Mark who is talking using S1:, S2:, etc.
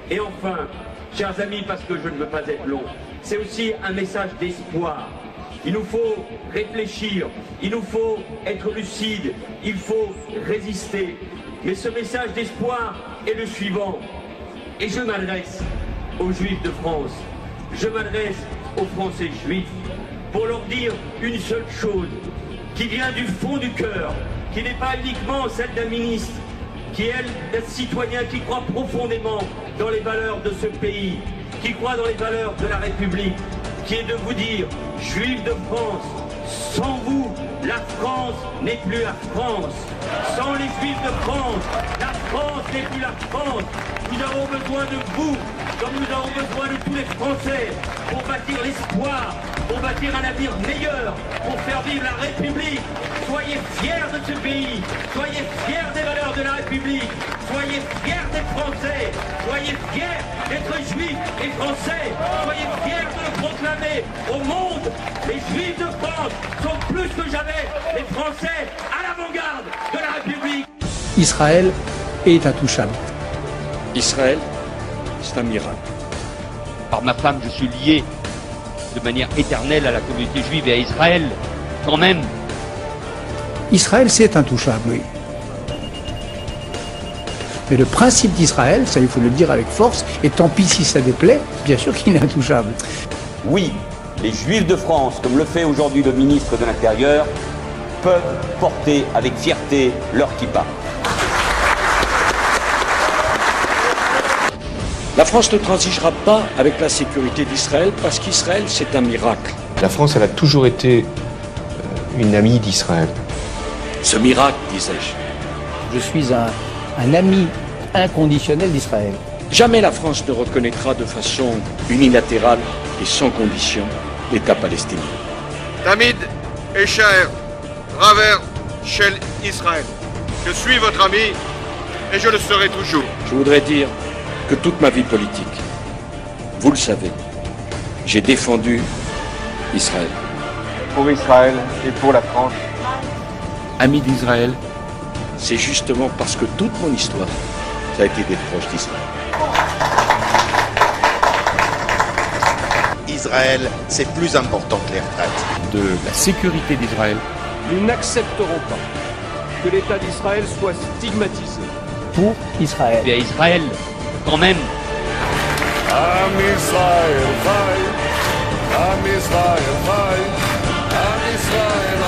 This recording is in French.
S1: Et enfin, chers amis, parce que je ne veux pas être long, c'est aussi un message d'espoir. Il nous faut réfléchir, il nous faut être lucide, il faut résister. Mais ce message d'espoir est le suivant. Et je m'adresse aux Juifs de France, je m'adresse aux Français juifs pour leur dire une seule chose qui vient du fond du cœur, qui n'est pas uniquement celle d'un ministre, qui est d'un citoyen qui croit profondément dans les valeurs de ce pays, qui croit dans les valeurs de la République, qui est de vous dire, Juifs de France, sans vous, la France n'est plus la France. Sans les Juifs de France, la France n'est plus la France. Nous avons besoin de vous, comme nous avons besoin de tous les Français, pour bâtir l'espoir, pour bâtir un avenir meilleur, pour faire vivre la République. Soyez fiers de ce pays, soyez fiers des valeurs de la République, soyez fiers des Français, soyez fiers d'être Juifs et Français, soyez fiers de le proclamer au monde. Les Juifs de France sont plus que jamais les Français à l'avant-garde de la République.
S2: Israël est intouchable.
S3: Israël, c'est un miracle.
S4: Par ma femme, je suis lié de manière éternelle à la communauté juive et à Israël, quand même.
S2: Israël, c'est intouchable, oui. Mais le principe d'Israël, ça il faut le dire avec force, et tant pis si ça déplaît, bien sûr qu'il est intouchable.
S5: Oui, les Juifs de France, comme le fait aujourd'hui le ministre de l'Intérieur, peuvent porter avec fierté leur kippa.
S3: La France ne transigera pas avec la sécurité d'Israël parce qu'Israël, c'est un miracle.
S6: La France, elle a toujours été une amie d'Israël.
S3: Ce miracle, disais-je.
S2: Je suis un ami inconditionnel d'Israël.
S3: Jamais la France ne reconnaîtra de façon unilatérale et sans condition l'État palestinien.
S7: Tamid Eshaer, Raver Shel Israël. Je suis votre ami et je le serai toujours.
S3: Je voudrais dire que toute ma vie politique, vous le savez, j'ai défendu Israël.
S7: Pour Israël et pour la France.
S6: Ami d'Israël.
S3: C'est justement parce que toute mon histoire, ça a été d'être proche d'Israël.
S8: Israël, c'est plus important que les retraites.
S6: De la sécurité d'Israël.
S9: Nous n'accepterons pas que l'État d'Israël soit stigmatisé.
S2: Pour Israël.
S4: Et à Israël, quand même.
S10: Am Israël, Am Israël, Am Israël.